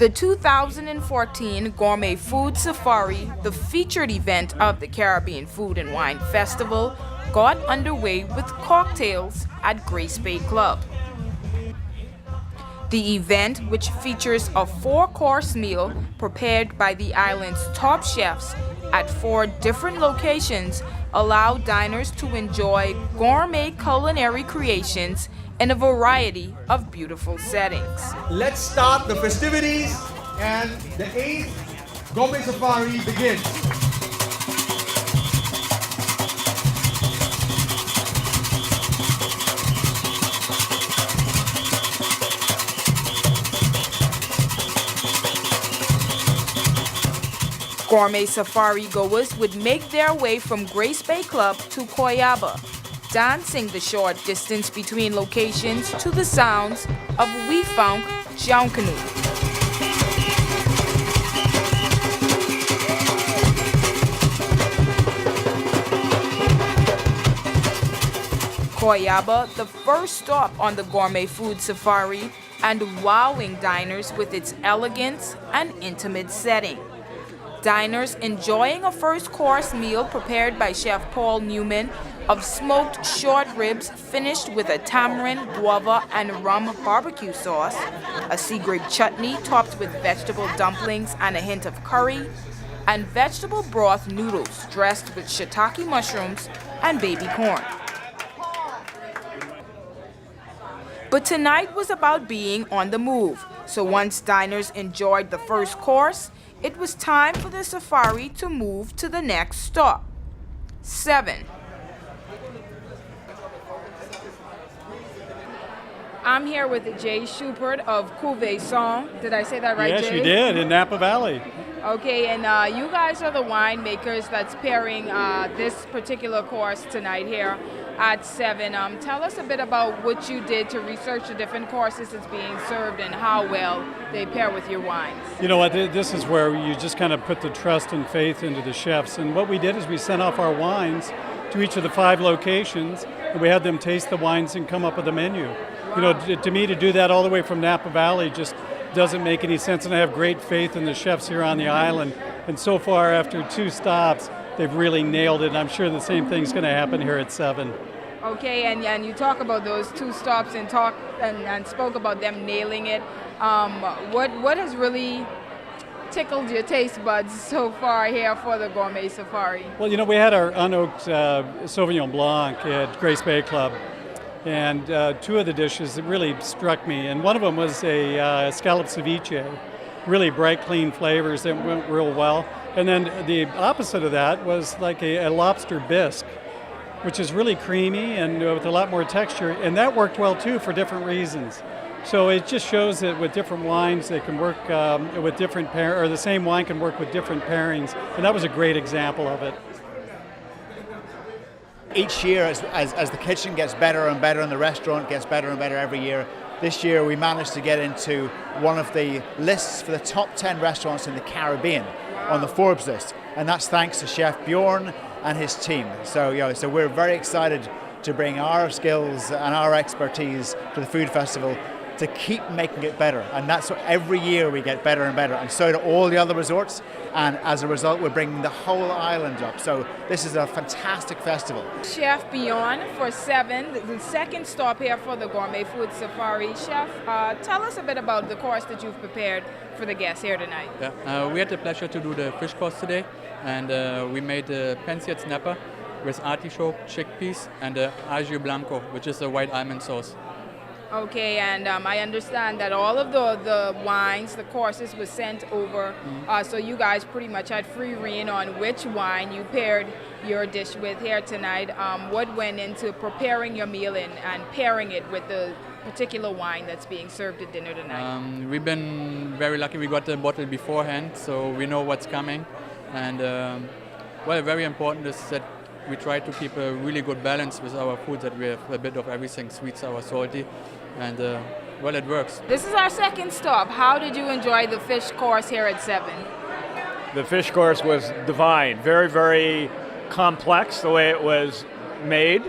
The 2014 Gourmet Food Safari, the featured event of the Caribbean Food and Wine Festival, got underway with cocktails at Grace Bay Club. The event, which features a 4-course meal prepared by the island's top chefs at 4 different locations, allowed diners to enjoy gourmet culinary creations in a variety of beautiful settings. Let's start the festivities, and the 8th Gourmet Safari begins. Gourmet safari goers would make their way from Grace Bay Club to Koyaba, dancing the short distance between locations to the sounds of We Funk Jouncanu. Koyaba, the first stop on the Gourmet Food Safari, and wowing diners with its elegance and intimate setting. Diners enjoying a first-course meal prepared by Chef Paul Newman of smoked short ribs finished with a tamarind, guava, and rum barbecue sauce, a sea grape chutney topped with vegetable dumplings and a hint of curry, and vegetable broth noodles dressed with shiitake mushrooms and baby corn. But tonight was about being on the move, so once diners enjoyed the first course, it was time for the safari to move to the next stop, 7. I'm here with Jay Schubert of Cuvée Song. Did I say that right, yes, Jay? Yes, you did, in Napa Valley. Okay, and you guys are the winemakers that's pairing this particular course tonight here at 7. Tell us a bit about what you did to research the different courses that's being served and how well they pair with your wines. You know what, this is where you just kind of put the trust and faith into the chefs. And what we did is we sent off our wines to each of the 5 locations, and we had them taste the wines and come up with a menu. Wow. You know, to me, to do that all the way from Napa Valley just doesn't make any sense, and I have great faith in the chefs here on the island. And so far, after 2 stops, they've really nailed it, and I'm sure the same thing's going to happen here at 7. Okay, and you talk about those 2 stops and spoke about them nailing it. What has really tickled your taste buds so far here for the Gourmet Safari? Well, you know, we had our unoaked Sauvignon Blanc at Grace Bay Club, and 2 of the dishes that really struck me, and one of them was a scallop ceviche, really bright, clean flavors that went real well. And then the opposite of that was like a lobster bisque, which is really creamy and with a lot more texture, and that worked well too for different reasons. So it just shows that with different wines, they can work with different or the same wine can work with different pairings, and that was a great example of it. Each year, as the kitchen gets better and better and the restaurant gets better and better every year, this year we managed to get into one of the lists for the top 10 restaurants in the Caribbean on the Forbes list, and that's thanks to Chef Bjorn and his team. So, so we're very excited to bring our skills and our expertise to the food festival to keep making it better, and that's what every year we get better and better, and so do all the other resorts, and as a result we're bringing the whole island up. So this is a fantastic festival. Chef Bjorn for 7, the second stop here for the Gourmet Food Safari. Chef, tell us a bit about the course that you've prepared for the guests here tonight. Yeah, we had the pleasure to do the fish course today, and we made the pancit snapper with artichoke, chickpeas, and aglio blanco, which is a white almond sauce. Okay, and I understand that all of the wines, the courses were sent over, so you guys pretty much had free reign on which wine you paired your dish with here tonight. What went into preparing your meal and pairing it with the particular wine that's being served at dinner tonight? We've been very lucky. We got the bottle beforehand, so we know what's coming. And well, very important is that we try to keep a really good balance with our food, that we have a bit of everything, sweet, sour, salty, and well, it works. This is our second stop. How did you enjoy the fish course here at 7? The fish course was divine, very, very complex the way it was made.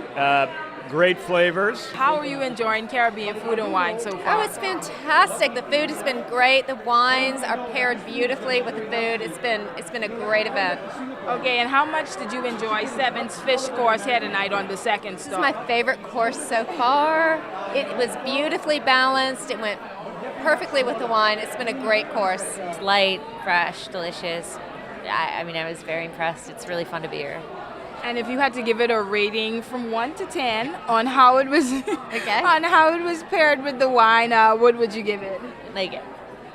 great flavors. How are you enjoying Caribbean food and wine so far? Oh, it's fantastic. The food has been great. The wines are paired beautifully with the food. It's been a great event. Okay, and how much did you enjoy Seven's fish course here tonight on the second This is stop? my favorite course so far. It was beautifully balanced. It went perfectly with the wine. It's been a great course. It's light, fresh, delicious. I mean, I was very impressed. It's really fun to be here. And if you had to give it a rating from 1 to 10 on how it was on how it was paired with the wine, what would you give it? Like,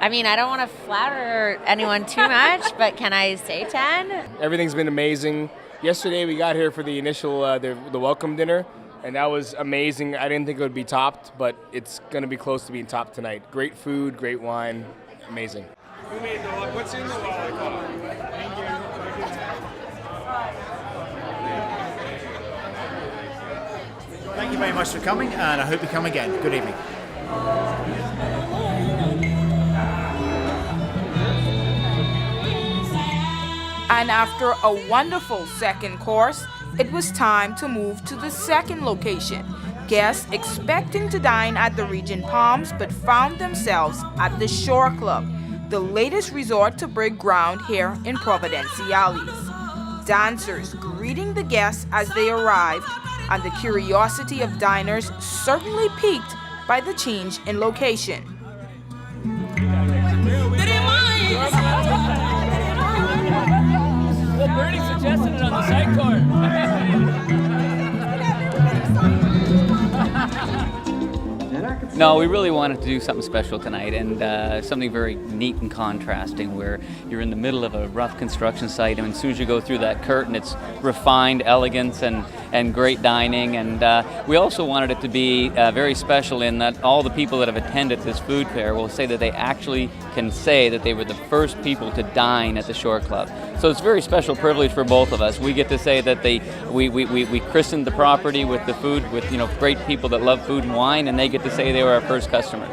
I mean, I don't want to flatter anyone too much, but can I say 10? Everything's been amazing. Yesterday we got here for the initial the welcome dinner, and that was amazing. I didn't think it would be topped, but it's going to be close to being topped tonight. Great food, great wine, amazing. Who made the what's in the lollipop? Thank you very much for coming, and I hope you come again. Good evening. And after a wonderful second course, it was time to move to the second location. Guests expecting to dine at the Regent Palms but found themselves at the Shore Club, the latest resort to break ground here in Providenciales. Dancers greeting the guests as they arrived, and the curiosity of diners certainly piqued by the change in location. Well, Bernie suggested it on the side No, we really wanted to do something special tonight, and something very neat and contrasting, where you're in the middle of a rough construction site, and as soon as you go through that curtain, it's refined elegance and great dining. And we also wanted it to be very special in that all the people that have attended this food fair will say that they actually can say that they were the first people to dine at the Shore Club. So it's a very special privilege for both of us. We get to say that we christened the property with the food, with great people that love food and wine, and they get to say they were our first customers.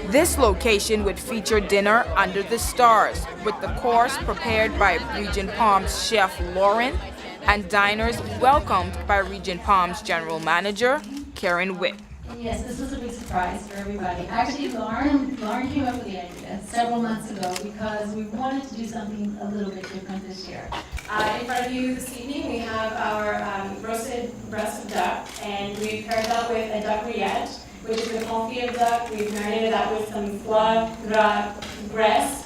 This location would feature dinner under the stars, with the course prepared by Regent Palms chef Lauren, and diners welcomed by Regent Palms General Manager Karen Witt. Yes, this was a big surprise for everybody. Actually, Lauren came up with the idea several months ago because we wanted to do something a little bit different this year. In front of you this evening, we have our roasted breast of duck, and we paired that with a duck rillette, which is a confit of duck. We've marinated that with some foie gras,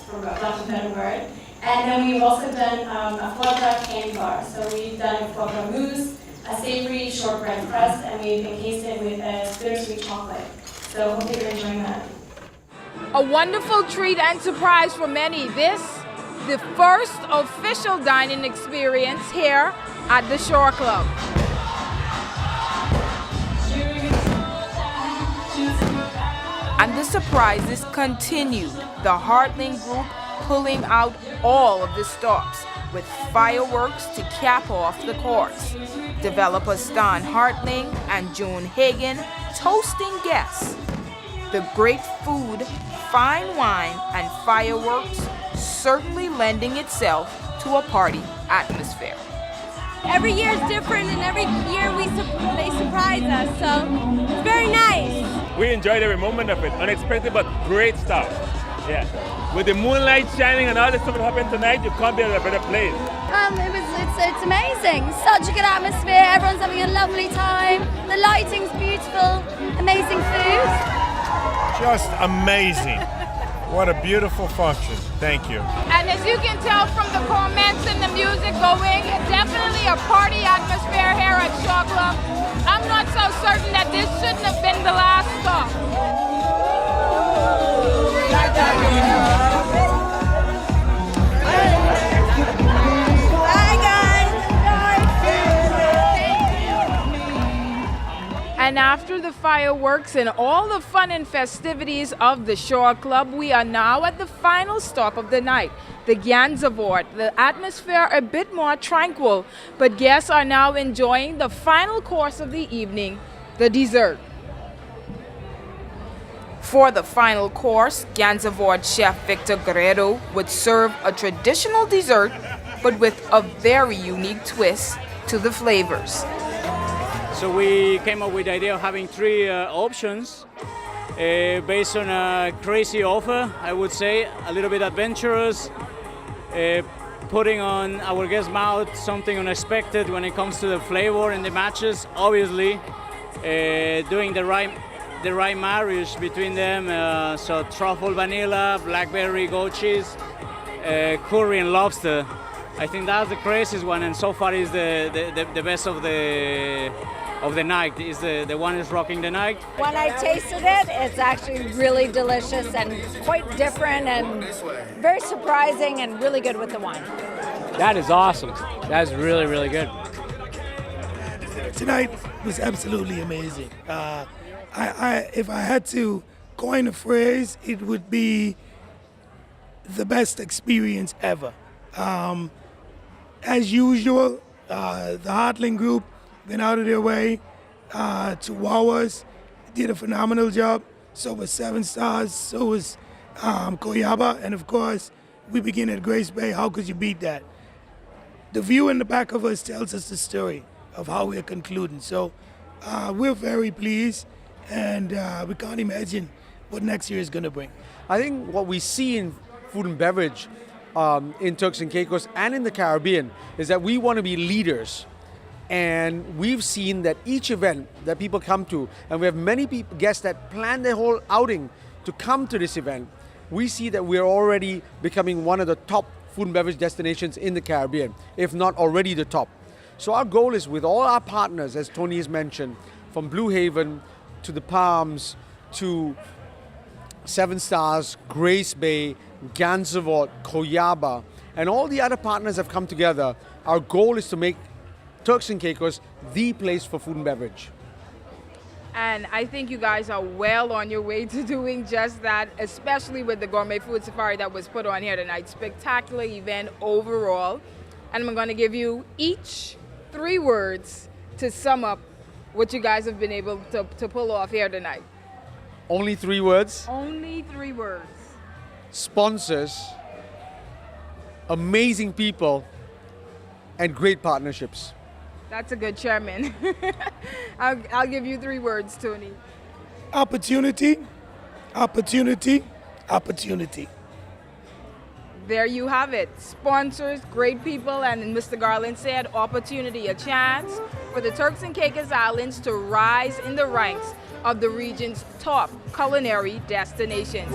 for lack of a better word. And then we've also done a foie gras candy bar. So we've done a foie gras mousse, a savory shortbread crust, and we've encased it with a bittersweet chocolate. So hopefully you're enjoying that. A wonderful treat and surprise for many. This, the first official dining experience here at the Shore Club. And the surprises continued. The Hartling group pulling out all of the stops with fireworks to cap off the course. Developer Stan Hartling and June Hagen toasting guests. The great food, fine wine, and fireworks certainly lending itself to a party atmosphere. Every year is different, and every year they surprise us, so it's very nice. We enjoyed every moment of it. Unexpected but great stuff. Yeah. With the moonlight shining and all the stuff that happened tonight, you can't be at a better place. It's amazing. Such a good atmosphere. Everyone's having a lovely time. The lighting's beautiful. Amazing food. Just amazing. What a beautiful function. Thank you. And as you can tell from the comments and the music going, definitely a party atmosphere here at Shore Club. I'm not so certain that this shouldn't have been the last stop. And after the fireworks and all the fun and festivities of the Shore Club, we are now at the final stop of the night, the Gansevoort. The atmosphere a bit more tranquil, but guests are now enjoying the final course of the evening, the dessert. For the final course, Gansevoort chef Victor Guerrero would serve a traditional dessert, but with a very unique twist to the flavors. So we came up with the idea of having 3 options based on a crazy offer, I would say, a little bit adventurous, putting on our guests' mouth something unexpected when it comes to the flavor and the matches, obviously, doing the right marriage between them, so truffle vanilla, blackberry goat cheese, curry and lobster. I think that's the craziest one, and so far is the best of the night. Is the one is rocking the night. When I tasted it, it's actually really delicious and quite different and very surprising and really good with the wine. That is awesome. That's really, really good. Tonight was absolutely amazing. If I had to coin a phrase, it would be the best experience ever. As usual, the Hartling group went out of their way to wow us, did a phenomenal job. So was 7 Stars, so was Koyaba, and of course, we begin at Grace Bay. How could you beat that? The view in the back of us tells us the story of how we're concluding. So we're very pleased, and we can't imagine what next year is going to bring. I think what we see in food and beverage in Turks and Caicos and in the Caribbean is that we want to be leaders. And we've seen that each event that people come to, and we have many guests that plan their whole outing to come to this event, we see that we're already becoming one of the top food and beverage destinations in the Caribbean, if not already the top. So our goal is with all our partners, as Tony has mentioned, from Blue Haven to the Palms to 7 Stars, Grace Bay, Gansevoort, Koyaba, and all the other partners have come together. Our goal is to make Turks and Caicos the place for food and beverage. And I think you guys are well on your way to doing just that, especially with the Gourmet Food Safari that was put on here tonight. Spectacular event overall. And I'm going to give you each 3 words to sum up what you guys have been able to pull off here tonight. Only 3 words? Only 3 words. Sponsors, amazing people, and great partnerships. That's a good chairman. I'll give you 3 words, Tony. Opportunity, opportunity, opportunity. There you have it. Sponsors, great people, and Mr. Garland said, opportunity, a chance for the Turks and Caicos Islands to rise in the ranks of the region's top culinary destinations.